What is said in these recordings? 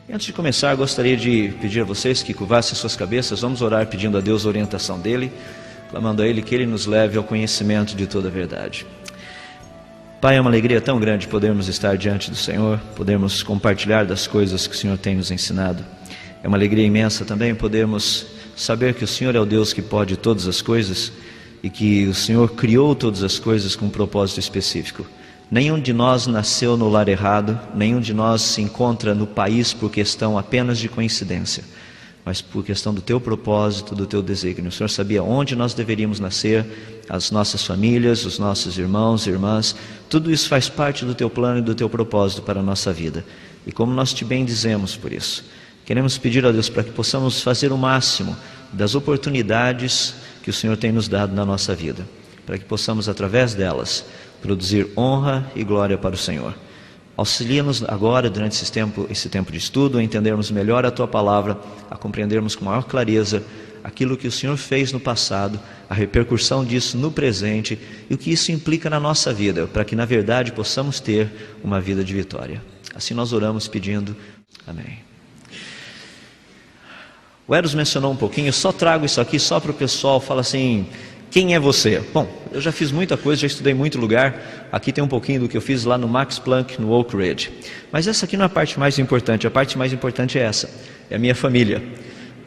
E antes de começar, gostaria de pedir a vocês que curvassem suas cabeças. Vamos orar pedindo a Deus a orientação dEle, clamando a Ele que Ele nos leve ao conhecimento de toda a verdade. Pai, é uma alegria tão grande podermos estar diante do Senhor, podermos compartilhar das coisas que o Senhor tem nos ensinado. É uma alegria imensa também podermos saber que o Senhor é o Deus que pode todas as coisas e que o Senhor criou todas as coisas com um propósito específico. Nenhum de nós nasceu no lar errado, nenhum de nós se encontra no país por questão apenas de coincidência, mas por questão do Teu propósito, do Teu desígnio. O Senhor sabia onde nós deveríamos nascer, as nossas famílias, os nossos irmãos e irmãs, tudo isso faz parte do Teu plano e do Teu propósito para a nossa vida. E como nós Te bendizemos por isso, queremos pedir a Deus para que possamos fazer o máximo das oportunidades que o Senhor tem nos dado na nossa vida, para que possamos, através delas, produzir honra e glória para o Senhor. Auxilia-nos agora, durante esse tempo de estudo, a entendermos melhor a Tua Palavra, a compreendermos com maior clareza aquilo que o Senhor fez no passado, a repercussão disso no presente e o que isso implica na nossa vida, para que na verdade possamos ter uma vida de vitória. Assim nós oramos pedindo, amém. O Eros mencionou um pouquinho, eu só trago isso aqui só para o pessoal, fala assim: quem é você? Bom, eu já fiz muita coisa, já estudei em muito lugar. Aqui tem um pouquinho do que eu fiz lá no Max Planck, no Oak Ridge. Mas essa aqui não é a parte mais importante. A parte mais importante é essa, é a minha família.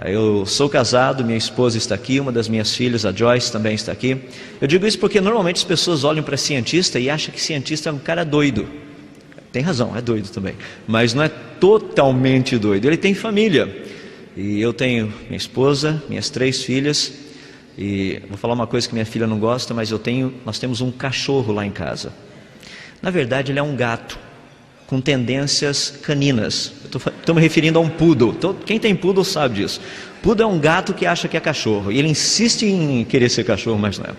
Eu sou casado, minha esposa está aqui, uma das minhas filhas, a Joyce, também está aqui. Eu digo isso porque normalmente as pessoas olham para cientista e acham que cientista é um cara doido. Tem razão, é doido também. Mas não é totalmente doido, ele tem família. E eu tenho minha esposa, minhas 3 filhas. E vou falar uma coisa que minha filha não gosta, mas nós temos um cachorro lá em casa. Na verdade, ele é um gato com tendências caninas. Estou me referindo a um poodle. Quem tem poodle sabe disso. Poodle é um gato que acha que é cachorro. E ele insiste em querer ser cachorro, mas não é.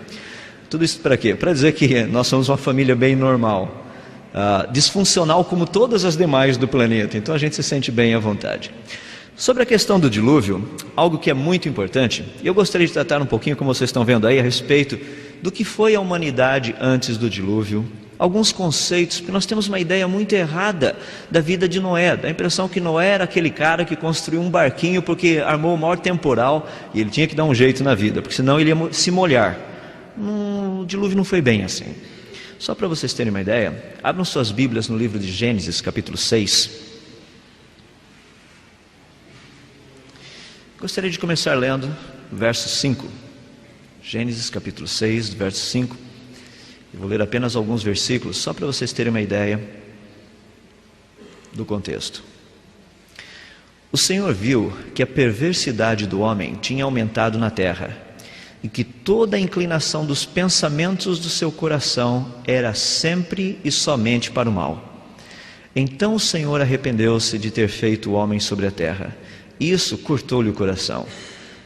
Tudo isso para quê? Para dizer que nós somos uma família bem normal. Disfuncional como todas as demais do planeta. Então a gente se sente bem à vontade. Sobre a questão do dilúvio, algo que é muito importante, e eu gostaria de tratar um pouquinho, como vocês estão vendo aí, a respeito do que foi a humanidade antes do dilúvio, alguns conceitos, porque nós temos uma ideia muito errada da vida de Noé, dá a impressão que Noé era aquele cara que construiu um barquinho porque armou o maior temporal e ele tinha que dar um jeito na vida, porque senão ele ia se molhar. O dilúvio não foi bem assim. Só para vocês terem uma ideia, abram suas Bíblias no livro de Gênesis, capítulo 6. Gostaria de começar lendo verso 5, Gênesis capítulo 6, verso 5. Eu vou ler apenas alguns versículos, só para vocês terem uma ideia do contexto. O Senhor viu que a perversidade do homem tinha aumentado na terra, e que toda a inclinação dos pensamentos do seu coração era sempre e somente para o mal. Então o Senhor arrependeu-se de ter feito o homem sobre a terra. Isso cortou-lhe o coração.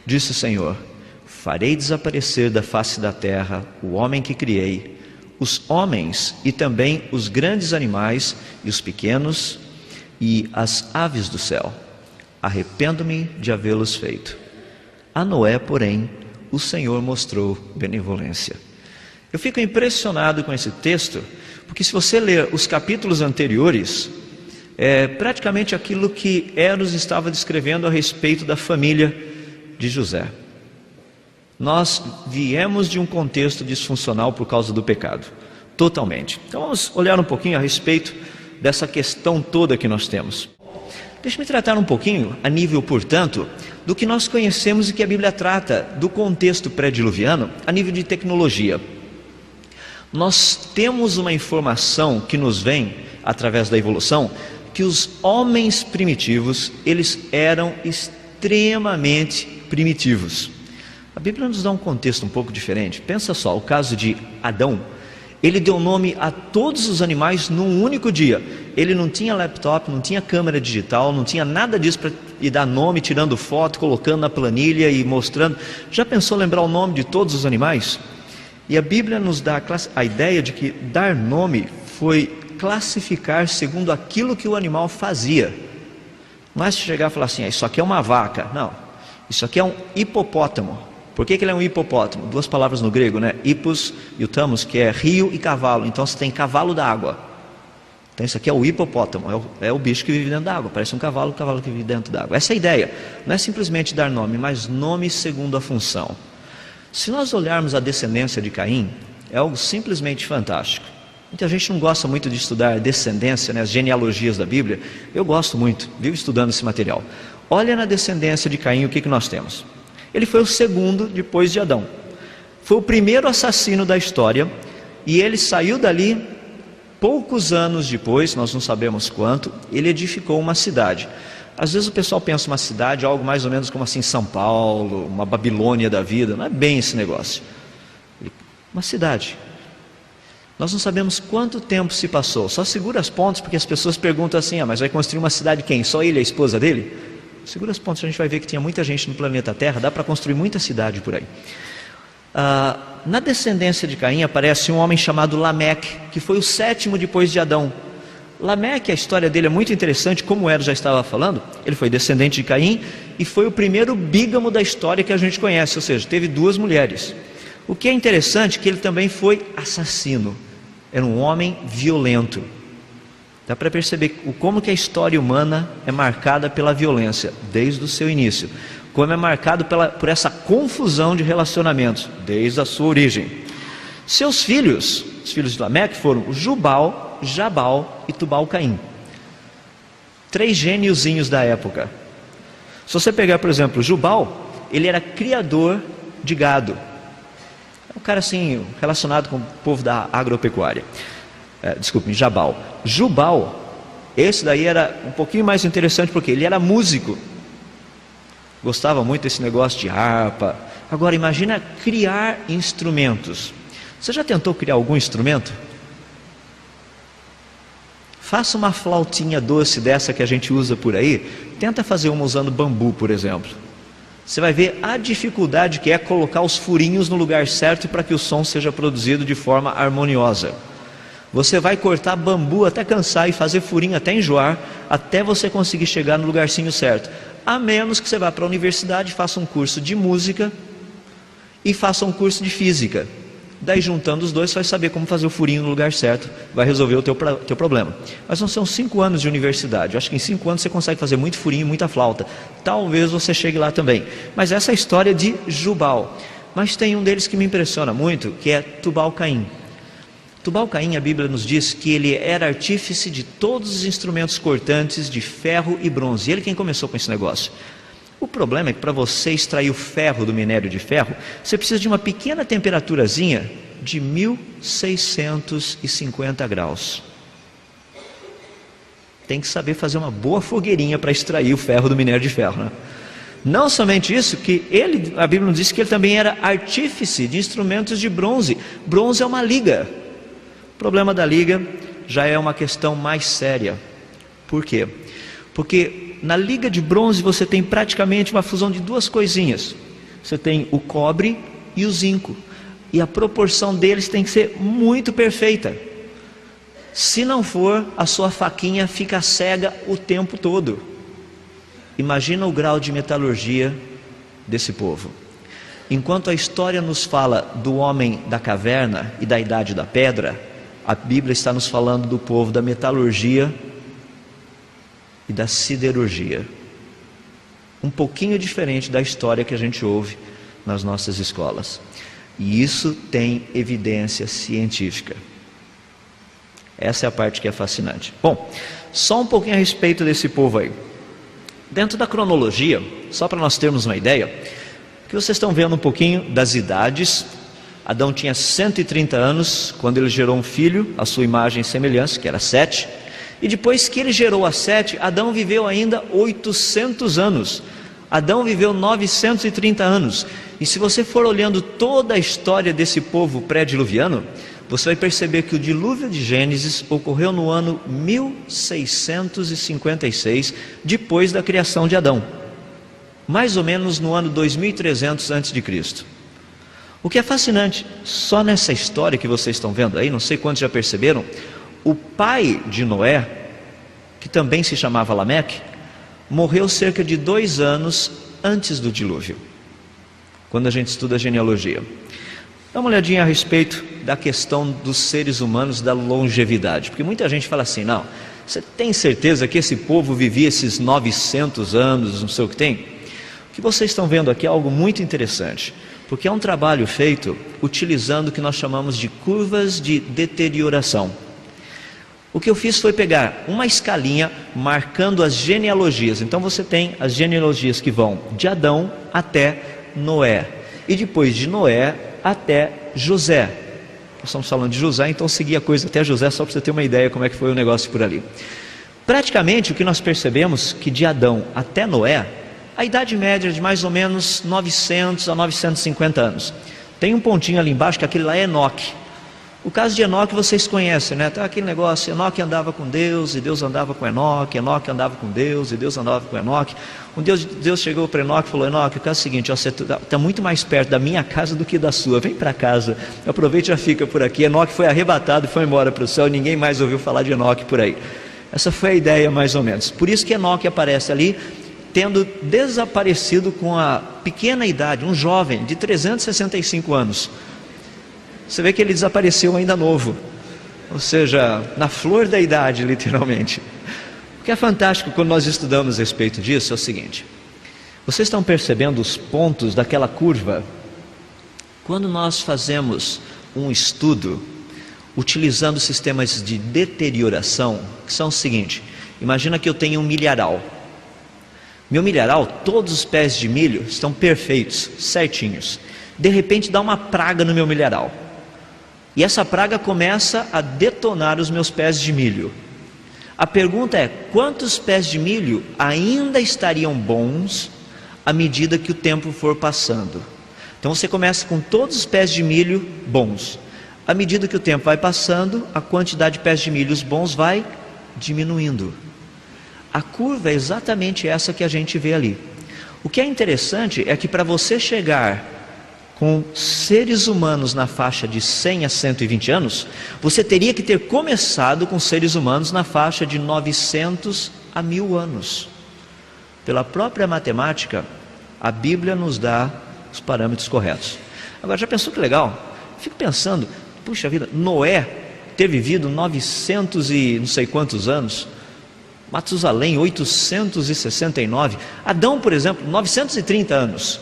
Disse o Senhor: farei desaparecer da face da terra o homem que criei, os homens e também os grandes animais e os pequenos e as aves do céu. Arrependo-me de havê-los feito. A Noé, porém, o Senhor mostrou benevolência. Eu fico impressionado com esse texto, porque se você ler os capítulos anteriores, é praticamente aquilo que Eros estava descrevendo a respeito da família de José. Nós viemos de um contexto disfuncional por causa do pecado, totalmente. Então vamos olhar um pouquinho a respeito dessa questão toda que nós temos. Deixe-me tratar um pouquinho, a nível, portanto, do que nós conhecemos e que a Bíblia trata do contexto pré-diluviano, a nível de tecnologia. Nós temos uma informação que nos vem através da evolução, que os homens primitivos, eles eram extremamente primitivos. A Bíblia nos dá um contexto um pouco diferente. Pensa só, o caso de Adão, ele deu nome a todos os animais num único dia. Ele não tinha laptop, não tinha câmera digital, não tinha nada disso para ir dar nome, tirando foto, colocando na planilha e mostrando. Já pensou lembrar o nome de todos os animais? E a Bíblia nos dá a ideia de que dar nome foi classificar segundo aquilo que o animal fazia. Não é se chegar e falar assim: isso aqui é uma vaca. Não, isso aqui é um hipopótamo. Por que ele é um hipopótamo? 2 palavras no grego, né? Hippos e o tamos, que é rio e cavalo. Então você tem cavalo d'água. Então isso aqui é o hipopótamo, é o bicho que vive dentro d'água, parece um cavalo que vive dentro d'água. Essa é a ideia, não é simplesmente dar nome, mas nome segundo a função. Se nós olharmos a descendência de Caim, é algo simplesmente fantástico. Muita gente não gosta muito de estudar a descendência, né, as genealogias da Bíblia. Eu gosto muito, vivo estudando esse material. Olha na descendência de Caim o que nós temos. Ele foi o segundo depois de Adão. Foi o primeiro assassino da história, e ele saiu dali. Poucos anos depois, nós não sabemos quanto, ele edificou uma cidade. Às vezes o pessoal pensa uma cidade, algo mais ou menos como assim São Paulo, uma Babilônia da vida. Não é bem esse negócio. Uma cidade. Nós não sabemos quanto tempo se passou. Só segura as pontas, porque as pessoas perguntam assim: mas vai construir uma cidade quem? Só ele e a esposa dele? Segura as pontas, a gente vai ver que tinha muita gente no planeta Terra. Dá para construir muita cidade por aí. Na descendência de Caim aparece um homem chamado Lameque, que foi o sétimo depois de Adão. Lameque, a história dele é muito interessante, como o Hélio já estava falando. Ele foi descendente de Caim e foi o primeiro bígamo da história que a gente conhece, ou seja, teve 2 mulheres. O que é interessante é que ele também foi assassino, era um homem violento. Dá para perceber como que a história humana é marcada pela violência, desde o seu início. Como é marcado por essa confusão de relacionamentos, desde a sua origem. Seus filhos, os filhos de Lameque, foram Jubal, Jabal e Tubal-Caim. 3 gêniozinhos da época. Se você pegar, por exemplo, Jubal, ele era criador de gado. É um cara assim, relacionado com o povo da agropecuária. Jabal. Jubal, esse daí era um pouquinho mais interessante, porque ele era músico. Gostava muito desse negócio de harpa. Agora imagina criar instrumentos. Você já tentou criar algum instrumento? Faça uma flautinha doce dessa que a gente usa por aí. Tenta fazer uma usando bambu, por exemplo. Você vai ver a dificuldade que é colocar os furinhos no lugar certo para que o som seja produzido de forma harmoniosa. Você vai cortar bambu até cansar e fazer furinho até enjoar, até você conseguir chegar no lugarzinho certo. A menos que você vá para a universidade, faça um curso de música e faça um curso de física. Daí juntando os dois, você vai saber como fazer o furinho no lugar certo, vai resolver o teu problema. Mas não são 5 anos de universidade. Eu acho que em 5 anos você consegue fazer muito furinho, muita flauta. Talvez você chegue lá também. Mas essa é a história de Jubal. Mas tem um deles que me impressiona muito, que é Tubal-Caim. Tubal-Caim, a Bíblia nos diz que ele era artífice de todos os instrumentos cortantes de ferro e bronze. Ele quem começou com esse negócio. O problema é que para você extrair o ferro do minério de ferro, você precisa de uma pequena temperaturazinha de 1650 graus. Tem que saber fazer uma boa fogueirinha para extrair o ferro do minério de ferro, né? Não somente isso, que a Bíblia nos diz que ele também era artífice de instrumentos de bronze. Bronze é uma liga. O problema da liga já é uma questão mais séria. Por quê? Porque na liga de bronze você tem praticamente uma fusão de 2 coisinhas. Você tem o cobre e o zinco. E a proporção deles tem que ser muito perfeita. Se não for, a sua faquinha fica cega o tempo todo. Imagina o grau de metalurgia desse povo. Enquanto a história nos fala do homem da caverna e da idade da pedra, a Bíblia está nos falando do povo da metalurgia e da siderurgia. Um pouquinho diferente da história que a gente ouve nas nossas escolas. E isso tem evidência científica. Essa é a parte que é fascinante. Bom, só um pouquinho a respeito desse povo aí. Dentro da cronologia, só para nós termos uma ideia, que vocês estão vendo um pouquinho das idades. Adão tinha 130 anos quando ele gerou um filho, a sua imagem e semelhança, que era Sete. E depois que ele gerou a Sete, Adão viveu ainda 800 anos. Adão viveu 930 anos. E se você for olhando toda a história desse povo pré-diluviano, você vai perceber que o dilúvio de Gênesis ocorreu no ano 1656, depois da criação de Adão. Mais ou menos no ano 2300 a.C. O que é fascinante, só nessa história que vocês estão vendo aí, não sei quantos já perceberam, o pai de Noé, que também se chamava Lameque, morreu cerca de 2 anos antes do dilúvio, quando a gente estuda a genealogia. Dá uma olhadinha a respeito da questão dos seres humanos, da longevidade, porque muita gente fala assim, não, você tem certeza que esse povo vivia esses 900 anos, não sei o que tem? O que vocês estão vendo aqui é algo muito interessante, porque é um trabalho feito utilizando o que nós chamamos de curvas de deterioração. O que eu fiz foi pegar uma escalinha marcando as genealogias. Então você tem as genealogias que vão de Adão até Noé, e depois de Noé até José. Nós estamos falando de José, então segui a coisa até José, só para você ter uma ideia como é que foi o negócio por ali. Praticamente o que nós percebemos que de Adão até Noé, a idade média é de mais ou menos 900 a 950 anos. Tem um pontinho ali embaixo que aquele lá é Enoque. O caso de Enoque vocês conhecem, né? Tá aquele negócio, Enoque andava com Deus e Deus andava com Enoque, Enoque andava com Deus e Deus andava com Enoque. Um dia Deus chegou para Enoque e falou, Enoque, o caso é o seguinte, ó, você está muito mais perto da minha casa do que da sua, vem para casa, aproveite e já fica por aqui. Enoque foi arrebatado e foi embora para o céu, ninguém mais ouviu falar de Enoque por aí. Essa foi a ideia mais ou menos. Por isso que Enoque aparece ali, tendo desaparecido com a pequena idade, um jovem de 365 anos. Você vê que ele desapareceu ainda novo, ou seja, na flor da idade, literalmente. O que é fantástico quando nós estudamos a respeito disso é o seguinte: vocês estão percebendo os pontos daquela curva? Quando nós fazemos um estudo utilizando sistemas de deterioração, que são o seguinte: imagina que eu tenho um milharal. Meu milharal, todos os pés de milho estão perfeitos, certinhos. De repente dá uma praga no meu milharal. E essa praga começa a detonar os meus pés de milho. A pergunta é, quantos pés de milho ainda estariam bons à medida que o tempo for passando? Então você começa com todos os pés de milho bons. À medida que o tempo vai passando, a quantidade de pés de milho bons vai diminuindo. A curva é exatamente essa que a gente vê ali. O que é interessante é que para você chegar com seres humanos na faixa de 100 a 120 anos, você teria que ter começado com seres humanos na faixa de 900 a 1000 anos. Pela própria matemática, a Bíblia nos dá os parâmetros corretos. Agora, já pensou que legal? Fico pensando, puxa vida, Noé ter vivido 900 e não sei quantos anos, Matusalém 869, Adão, por exemplo, 930 anos.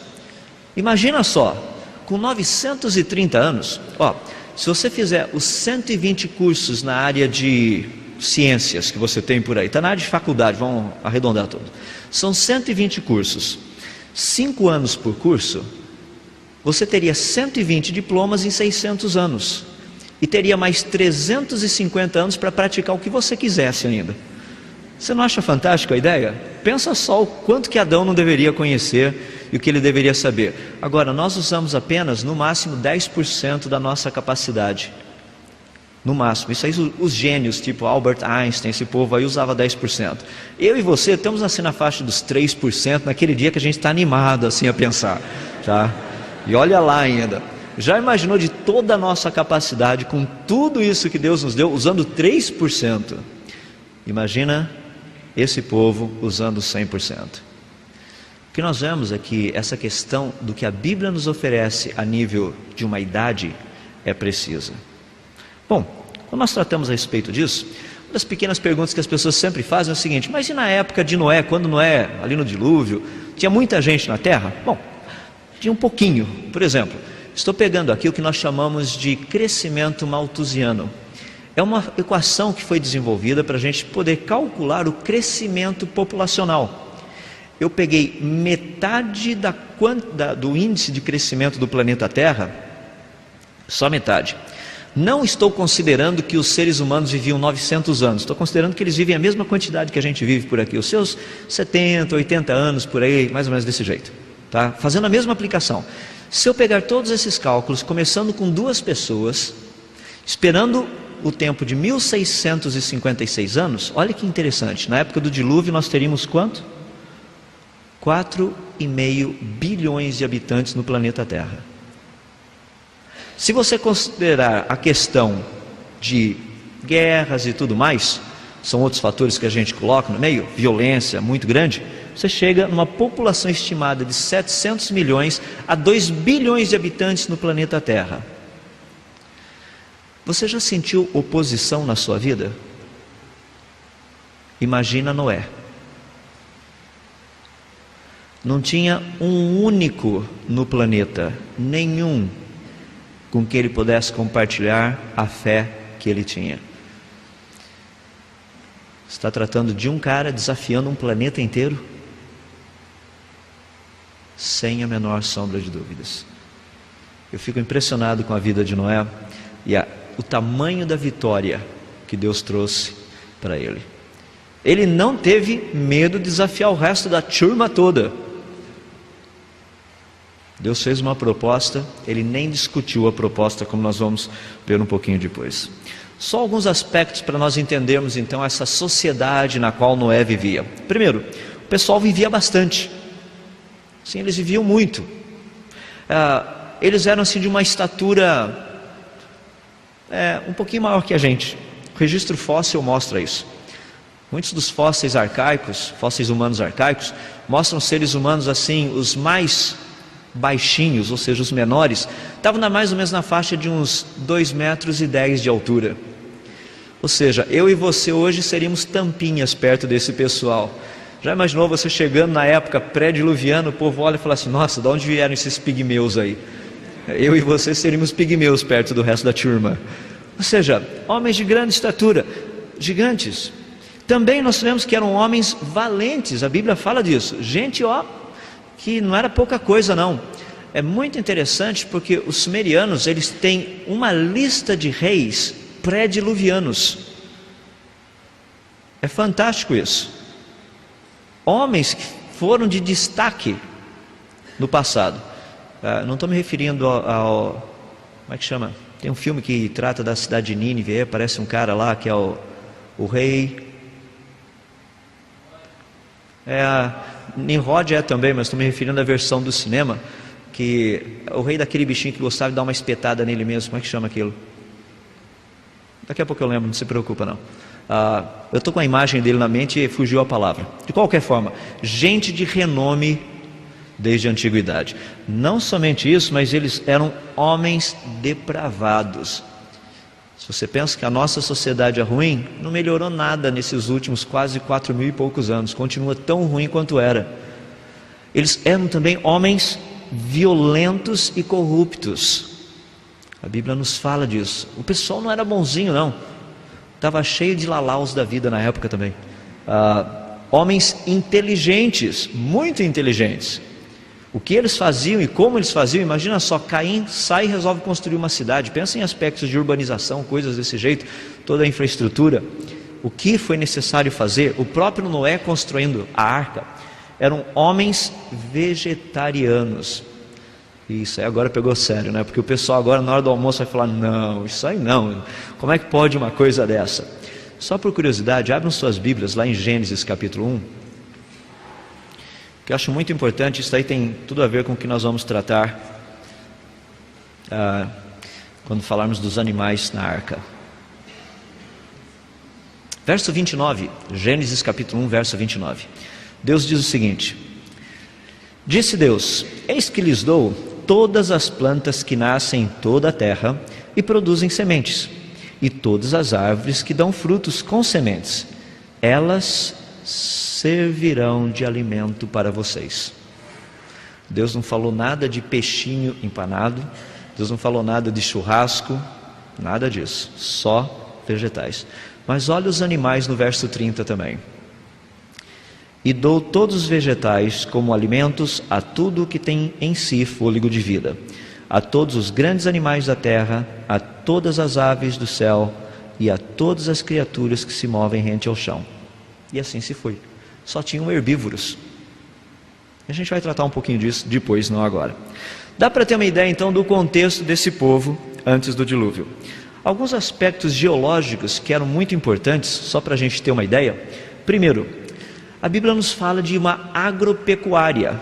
Imagina só, com 930 anos, ó, se você fizer os 120 cursos na área de ciências que você tem por aí, está na área de faculdade, vamos arredondar tudo, são 120 cursos, 5 anos por curso, você teria 120 diplomas em 600 anos, e teria mais 350 anos para praticar o que você quisesse ainda. Você não acha fantástica a ideia? Pensa só o quanto que Adão não deveria conhecer e o que ele deveria saber. Agora, nós usamos apenas, no máximo, 10% da nossa capacidade. No máximo. Isso aí, os gênios, tipo Albert Einstein, esse povo aí usava 10%. Eu e você estamos assim na faixa dos 3%, naquele dia que a gente está animado assim a pensar. Tá? E olha lá ainda. Já imaginou de toda a nossa capacidade, com tudo isso que Deus nos deu, usando 3%? Imagina esse povo usando 100%. O que nós vemos é que essa questão do que a Bíblia nos oferece a nível de uma idade é precisa. Bom, quando nós tratamos a respeito disso, uma das pequenas perguntas que as pessoas sempre fazem é o seguinte: mas e na época de Noé, quando Noé, ali no dilúvio, tinha muita gente na terra? Bom, tinha um pouquinho. Por exemplo, estou pegando aqui o que nós chamamos de crescimento malthusiano. É uma equação que foi desenvolvida para a gente poder calcular o crescimento populacional. Eu peguei metade do índice de crescimento do planeta Terra, só metade. Não estou considerando que os seres humanos viviam 900 anos, estou considerando que eles vivem a mesma quantidade que a gente vive por aqui, os seus 70, 80 anos por aí, mais ou menos desse jeito. Tá? Fazendo a mesma aplicação. Se eu pegar todos esses cálculos, começando com 2 pessoas, esperando o tempo de 1656 anos, olha que interessante, na época do dilúvio nós teríamos quanto? 4,5 bilhões de habitantes no planeta Terra. Se você considerar a questão de guerras e tudo mais, são outros fatores que a gente coloca no meio, violência muito grande, você chega numa população estimada de 700 milhões a 2 bilhões de habitantes no planeta Terra. Você já sentiu oposição na sua vida? Imagina Noé. Não tinha um único no planeta, nenhum, com que ele pudesse compartilhar a fé que ele tinha. Está tratando de um cara desafiando um planeta inteiro? Sem a menor sombra de dúvidas. Eu fico impressionado com a vida de Noé e o tamanho da vitória que Deus trouxe para ele. Ele não teve medo de desafiar o resto da turma toda. Deus fez uma proposta, ele nem discutiu a proposta, como nós vamos ver um pouquinho depois. Só alguns aspectos para nós entendermos então essa sociedade na qual Noé vivia. Primeiro, o pessoal vivia bastante. Sim, eles viviam muito. Eles eram assim de uma estatura um pouquinho maior que a gente. O registro fóssil mostra isso. Muitos dos fósseis arcaicos, fósseis humanos arcaicos, mostram seres humanos assim, os mais baixinhos, ou seja, os menores, estavam mais ou menos na faixa de uns 2,10 metros de altura. Ou seja, eu e você hoje seríamos tampinhas perto desse pessoal. Já imaginou você chegando na época pré-diluviana, o povo olha e fala assim: nossa, de onde vieram esses pigmeus aí? Eu e você seríamos pigmeus perto do resto da turma. Ou seja, homens de grande estatura, gigantes. Também nós sabemos que eram homens valentes, a Bíblia fala disso. Gente, que não era pouca coisa não. É muito interessante porque os sumerianos, eles têm uma lista de reis pré-diluvianos. É fantástico isso. Homens que foram de destaque no passado. Não estou me referindo ao como é que chama? Tem um filme que trata da cidade de Nínive, aparece um cara lá que é o rei. Nimrod também, mas estou me referindo à versão do cinema, que é o rei daquele bichinho que gostava de dar uma espetada nele mesmo. Como é que chama aquilo? Daqui a pouco eu lembro, não se preocupa não. Eu estou com a imagem dele na mente e fugiu a palavra. De qualquer forma, gente de renome desde a antiguidade. Não somente isso, mas eles eram homens depravados. Se você pensa que a nossa sociedade é ruim, não melhorou nada nesses últimos quase 4.000 e poucos anos, continua tão ruim quanto era. Eles eram também homens violentos e corruptos. A Bíblia nos fala disso. O pessoal não era bonzinho não, estava cheio de lalaus da vida na época também. Homens inteligentes, muito inteligentes. O que eles faziam e como eles faziam, imagina só, Caim sai e resolve construir uma cidade. Pensa em aspectos de urbanização, coisas desse jeito, toda a infraestrutura. O que foi necessário fazer? O próprio Noé construindo a arca, eram homens vegetarianos. Isso aí agora pegou sério, né? Porque o pessoal agora na hora do almoço vai falar: não, isso aí não, como é que pode uma coisa dessa? Só por curiosidade, abram suas Bíblias lá em Gênesis capítulo 1. Que eu acho muito importante, isso aí tem tudo a ver com o que nós vamos tratar quando falarmos dos animais na arca. Verso 29, Gênesis capítulo 1, verso 29. Deus diz o seguinte: disse Deus: eis que lhes dou todas as plantas que nascem em toda a terra e produzem sementes, e todas as árvores que dão frutos com sementes, elas servirão de alimento para vocês. Deus não falou nada de peixinho empanado, Deus não falou nada de churrasco, nada disso, só vegetais. Mas olha os animais no verso 30 também. E dou todos os vegetais como alimentos a tudo o que tem em si fôlego de vida, a todos os grandes animais da terra, a todas as aves do céu e a todas as criaturas que se movem rente ao chão. E assim se foi. Só tinham herbívoros. A gente vai tratar um pouquinho disso depois, não agora. Dá para ter uma ideia então do contexto desse povo antes do dilúvio. Alguns aspectos geológicos que eram muito importantes, só para a gente ter uma ideia. Primeiro, a Bíblia nos fala de uma agropecuária,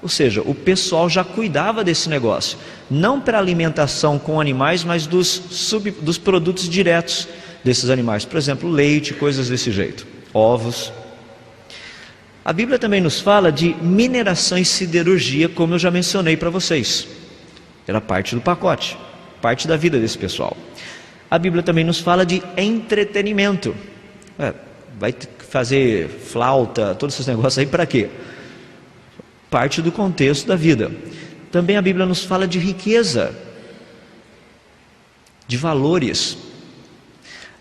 ou seja, o pessoal já cuidava desse negócio, não para alimentação com animais, mas dos produtos diretos desses animais, por exemplo, leite, coisas desse jeito, ovos. A Bíblia também nos fala de mineração e siderurgia, como eu já mencionei para vocês. Era parte do pacote, parte da vida desse pessoal. A Bíblia também nos fala de entretenimento. Vai fazer flauta, todos esses negócios aí para quê? Parte do contexto da vida. Também a Bíblia nos fala de riqueza, de valores.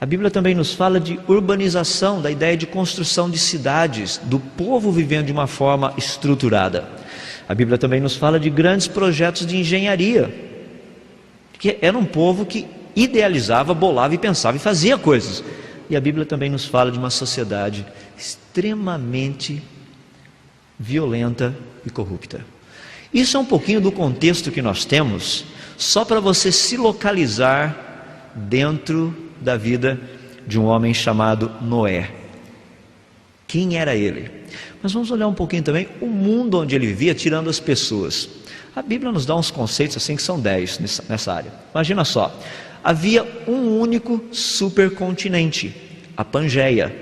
A Bíblia também nos fala de urbanização, da ideia de construção de cidades, do povo vivendo de uma forma estruturada. A Bíblia também nos fala de grandes projetos de engenharia, que era um povo que idealizava, bolava e pensava e fazia coisas. E a Bíblia também nos fala de uma sociedade extremamente violenta e corrupta. Isso é um pouquinho do contexto que nós temos, só para você se localizar dentro da vida de um homem chamado Noé. Quem era ele? Mas vamos olhar um pouquinho também o mundo onde ele vivia, tirando as pessoas. A Bíblia nos dá uns conceitos assim que são 10 nessa área. Imagina só, havia um único supercontinente, a Pangeia.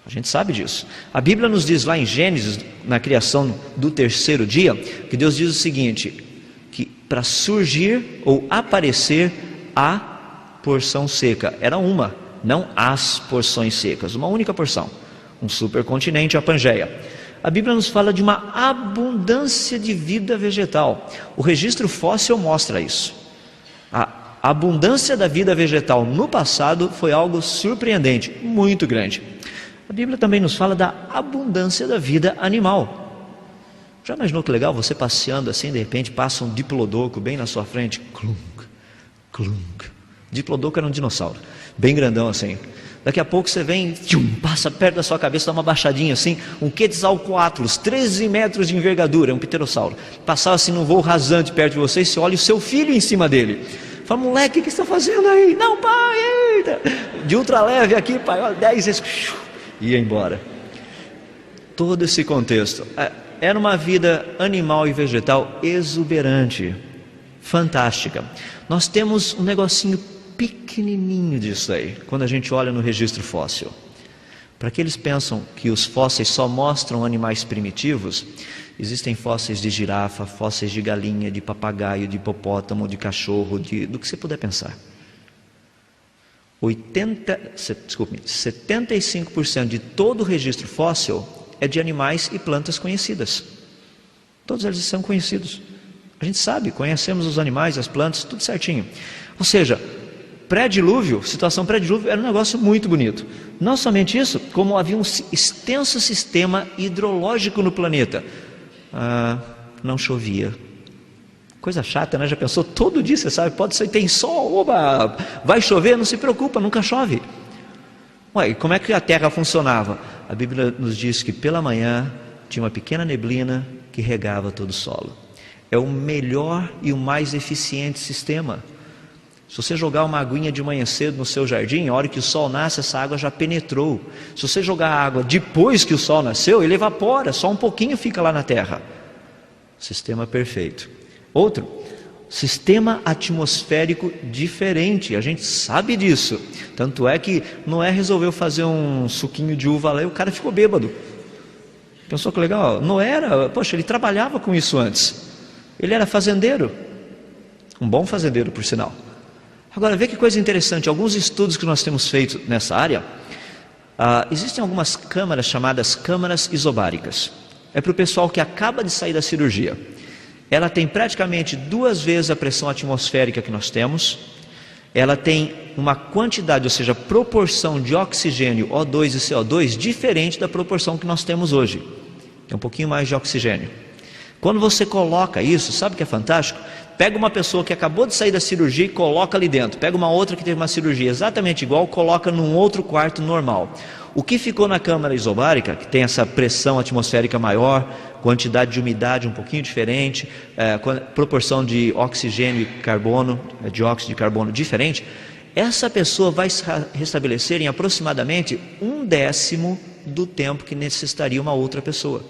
A gente sabe disso. A Bíblia nos diz lá em Gênesis, na criação do terceiro dia, que Deus diz o seguinte, que para surgir ou aparecer a porção seca, era uma, não as porções secas, uma única porção, um supercontinente, a Pangeia. A Bíblia nos fala de uma abundância de vida vegetal. O registro fóssil mostra isso. A abundância da vida vegetal no passado foi algo surpreendente, muito grande. A Bíblia também nos fala da abundância da vida animal. Já imaginou que legal você passeando assim, de repente passa um diplodocus bem na sua frente? Clunk, clunk. Diplodocus era um dinossauro, bem grandão assim. Daqui a pouco você vem, passa perto da sua cabeça, dá uma baixadinha assim, um Quetzalcoatlus, 13 metros de envergadura, um pterossauro. Passava assim num voo rasante perto de você, e você olha o seu filho em cima dele. Fala, moleque, o que você está fazendo aí? Não, pai, eita. De ultraleve aqui, pai, olha, 10 vezes, ia embora. Todo esse contexto, era uma vida animal e vegetal exuberante, fantástica. Nós temos um negocinho pequenininho disso aí, quando a gente olha no registro fóssil. Para aqueles que pensam que os fósseis só mostram animais primitivos, existem fósseis de girafa, fósseis de galinha, de papagaio, de hipopótamo, de cachorro, do que você puder pensar. 75% de todo o registro fóssil é de animais e plantas conhecidas. Todos eles são conhecidos. A gente sabe, conhecemos os animais, as plantas, tudo certinho. Ou seja, pré-dilúvio, situação pré-dilúvio era um negócio muito bonito. Não somente isso, como havia um extenso sistema hidrológico no planeta. Não chovia. Coisa chata, né? Já pensou? Todo dia, você sabe, pode ser, tem sol, oba, vai chover, não se preocupa, nunca chove. Ué, e como é que a terra funcionava? A Bíblia nos diz que pela manhã tinha uma pequena neblina que regava todo o solo. É o melhor e o mais eficiente sistema. Se você jogar uma aguinha de manhã cedo no seu jardim, a hora que o sol nasce, essa água já penetrou. Se você jogar a água depois que o sol nasceu, ele evapora, só um pouquinho fica lá na terra. Sistema perfeito. Outro, sistema atmosférico diferente, a gente sabe disso. Tanto é que Noé resolveu fazer um suquinho de uva lá e o cara ficou bêbado. Pensou que legal? Noé era, poxa, ele trabalhava com isso antes. Ele era fazendeiro. Um bom fazendeiro, por sinal. Agora, vê que coisa interessante, alguns estudos que nós temos feito nessa área, existem algumas câmaras chamadas câmaras isobáricas. É para o pessoal que acaba de sair da cirurgia. Ela tem praticamente 2 vezes a pressão atmosférica que nós temos. Ela tem uma quantidade, ou seja, proporção de oxigênio, O2 e CO2, diferente da proporção que nós temos hoje. Tem um pouquinho mais de oxigênio. Quando você coloca isso, sabe o que é fantástico? Pega uma pessoa que acabou de sair da cirurgia e coloca ali dentro. Pega uma outra que teve uma cirurgia exatamente igual, coloca num outro quarto normal. O que ficou na câmara isobárica, que tem essa pressão atmosférica maior, quantidade de umidade um pouquinho diferente, proporção de oxigênio e carbono, dióxido de carbono diferente, essa pessoa vai se restabelecer em aproximadamente 1/10 do tempo que necessitaria uma outra pessoa.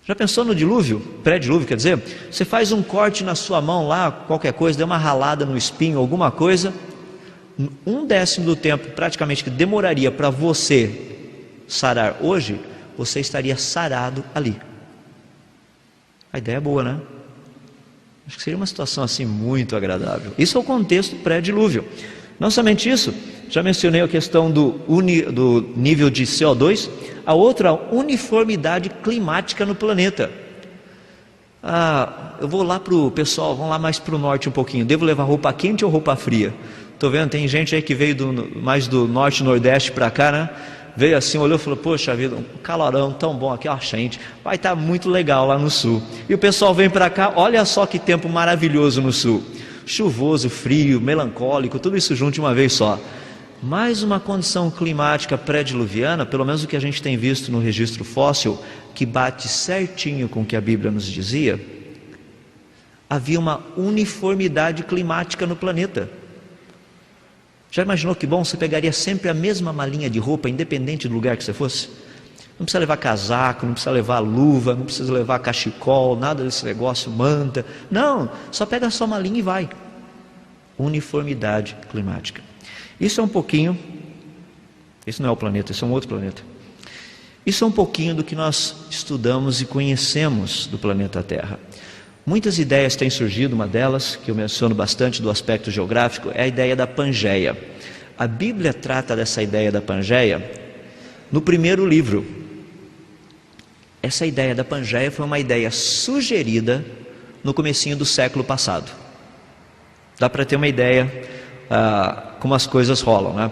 Já pensou no dilúvio? Pré-dilúvio, quer dizer, você faz um corte na sua mão lá, qualquer coisa, deu uma ralada no espinho, alguma coisa, 1/10 do tempo praticamente que demoraria para você sarar hoje, você estaria sarado ali. A ideia é boa, né? Acho que seria uma situação assim muito agradável. Isso é o contexto pré-dilúvio. Não somente isso, já mencionei a questão do nível de CO2, a outra, a uniformidade climática no planeta. Eu vou lá para o pessoal, vamos lá mais para o norte um pouquinho, devo levar roupa quente ou roupa fria? Estou vendo, tem gente aí que veio mais do norte, nordeste para cá, né? Veio assim, olhou e falou, poxa vida, um calorão tão bom aqui, ó, gente, vai estar muito legal lá no sul. E o pessoal vem para cá, olha só que tempo maravilhoso no sul. Chuvoso, frio, melancólico, tudo isso junto de uma vez só. Mais uma condição climática pré-diluviana, pelo menos o que a gente tem visto no registro fóssil, que bate certinho com o que a Bíblia nos dizia. Havia uma uniformidade climática no planeta. Já imaginou que bom? Você pegaria sempre a mesma malinha de roupa, independente do lugar que você fosse? Não precisa levar casaco, não precisa levar luva, não precisa levar cachecol, nada desse negócio, manta. Não, só pega a sua malinha e vai. Uniformidade climática. Isso é um pouquinho, isso não é o planeta, isso é um outro planeta. Isso é um pouquinho do que nós estudamos e conhecemos do planeta Terra. Muitas ideias têm surgido, uma delas, que eu menciono bastante do aspecto geográfico, é a ideia da Pangeia. A Bíblia trata dessa ideia da Pangeia no primeiro livro. Essa ideia da Pangeia foi uma ideia sugerida no comecinho do século passado. Dá para ter uma ideia como as coisas rolam, né?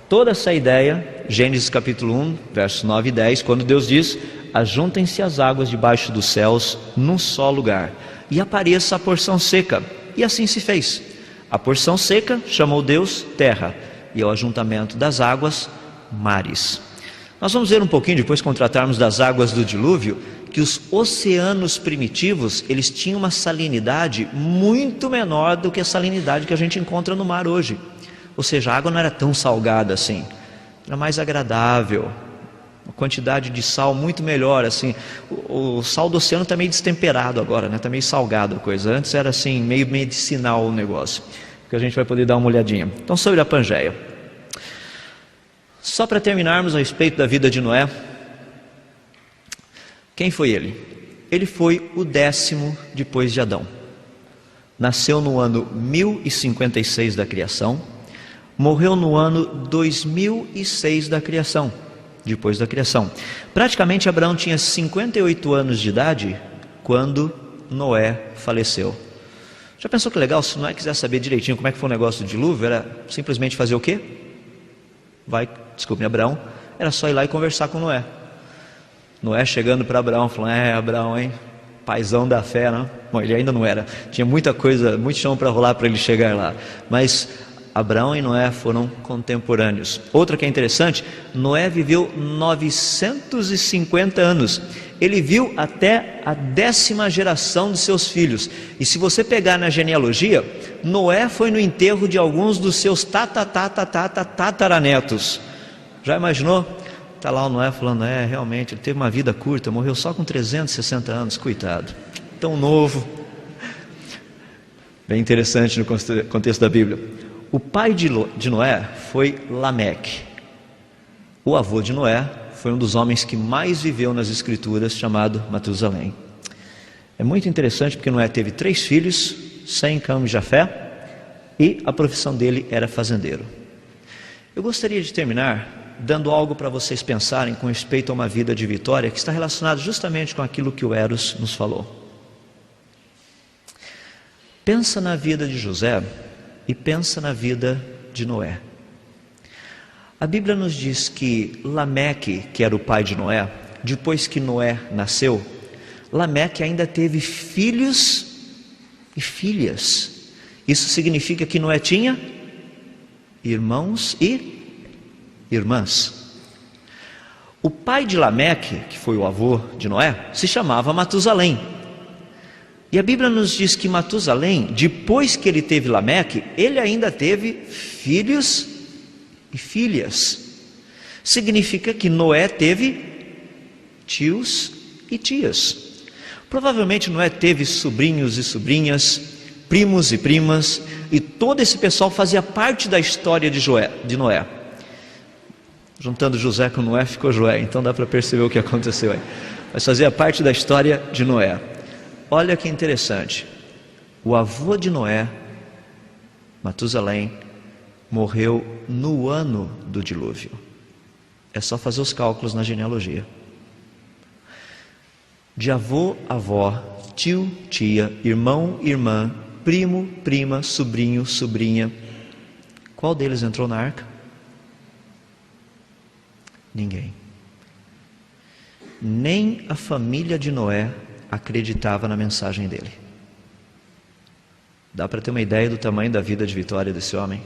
Toda essa ideia, Gênesis capítulo 1, versos 9 e 10, quando Deus diz: ajuntem-se as águas debaixo dos céus num só lugar, e apareça a porção seca. E assim se fez. A porção seca chamou Deus terra, e ao ajuntamento das águas, mares. Nós vamos ver um pouquinho, depois quando tratarmos das águas do dilúvio, que os oceanos primitivos, eles tinham uma salinidade muito menor do que a salinidade que a gente encontra no mar hoje. Ou seja, a água não era tão salgada assim, era mais agradável, uma quantidade de sal muito melhor, assim. O sal do oceano está meio destemperado agora, né? Está meio salgado a coisa. Antes era assim, meio medicinal o negócio, que a gente vai poder dar uma olhadinha. Então, sobre a Pangeia. Só para terminarmos a respeito da vida de Noé, quem foi ele? Ele foi o 10º depois de Adão. Nasceu no ano 1056 da criação, morreu no ano 2006 da criação, depois da criação. Praticamente Abraão tinha 58 anos de idade quando Noé faleceu. Já pensou que legal? Se Noé quiser saber direitinho como é que foi o negócio do dilúvio, era simplesmente fazer o quê? Abraão, era só ir lá e conversar com Noé. Noé chegando para Abraão, falando: Abraão, hein? Paizão da fé, não? Bom, ele ainda não era, tinha muita coisa, muito chão para rolar para ele chegar lá. Mas Abraão e Noé foram contemporâneos. Outra que é interessante, Noé viveu 950 anos. Ele viu até a 10ª geração de seus filhos. E se você pegar na genealogia, Noé foi no enterro de alguns dos seus tataranetos. Já imaginou? Está lá o Noé falando: realmente, ele teve uma vida curta, morreu só com 360 anos, coitado, tão novo. Bem interessante no contexto da Bíblia. O pai de Noé foi Lameque. O avô de Noé foi um dos homens que mais viveu nas Escrituras, chamado Matusalém. É muito interessante porque Noé teve 3 filhos, Sem, Cam e Jafé, e a profissão dele era fazendeiro. Eu gostaria de terminar dando algo para vocês pensarem com respeito a uma vida de vitória, que está relacionado justamente com aquilo que o Eros nos falou. Pensa na vida de José e pensa na vida de Noé. A Bíblia nos diz que Lameque, que era o pai de Noé, depois que Noé nasceu, Lameque ainda teve filhos e filhas. Isso significa que Noé tinha irmãos e irmãs. O pai de Lameque, que foi o avô de Noé, se chamava Matusalém. E a Bíblia nos diz que Matusalém, depois que ele teve Lameque, ele ainda teve filhos e filhas. Significa que Noé teve tios e tias. Provavelmente Noé teve sobrinhos e sobrinhas, primos e primas, e todo esse pessoal fazia parte da história de Noé. Juntando José com Noé ficou Joé, então dá para perceber o que aconteceu aí. Mas fazia parte da história de Noé. Olha que interessante. O avô de Noé, Matusalém, morreu no ano do dilúvio. É só fazer os cálculos na genealogia. De avô, avó, tio, tia, irmão, irmã, primo, prima, sobrinho, sobrinha. Qual deles entrou na arca? Ninguém. Nem a família de Noé acreditava na mensagem dele. Dá para ter uma ideia do tamanho da vida de vitória desse homem?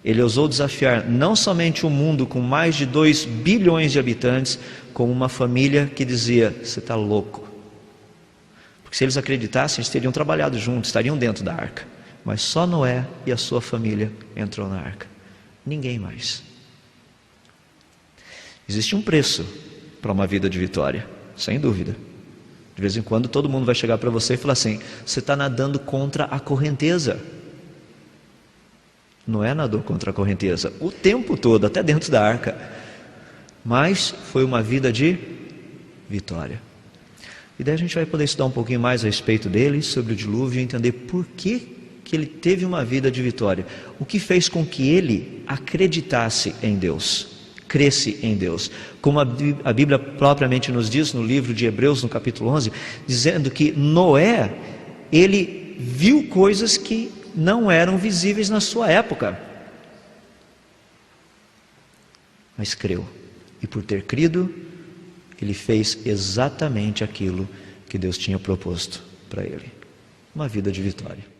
Ele ousou desafiar não somente um mundo com mais de 2 bilhões de habitantes, como uma família que dizia: você está louco. Porque se eles acreditassem, eles teriam trabalhado juntos, estariam dentro da arca. Mas só Noé e a sua família entrou na arca. Ninguém mais. Existe um preço para uma vida de vitória, sem dúvida. De vez em quando todo mundo vai chegar para você e falar assim: você está nadando contra a correnteza. Noé nadou contra a correnteza o tempo todo, até dentro da arca. Mas foi uma vida de vitória. E daí a gente vai poder estudar um pouquinho mais a respeito dele, sobre o dilúvio, e entender por que ele teve uma vida de vitória. O que fez com que ele acreditasse em Deus, cresce em Deus. Como a Bíblia propriamente nos diz no livro de Hebreus, no capítulo 11, dizendo que Noé, ele viu coisas que não eram visíveis na sua época, mas creu, e por ter crido, ele fez exatamente aquilo que Deus tinha proposto para ele, uma vida de vitória.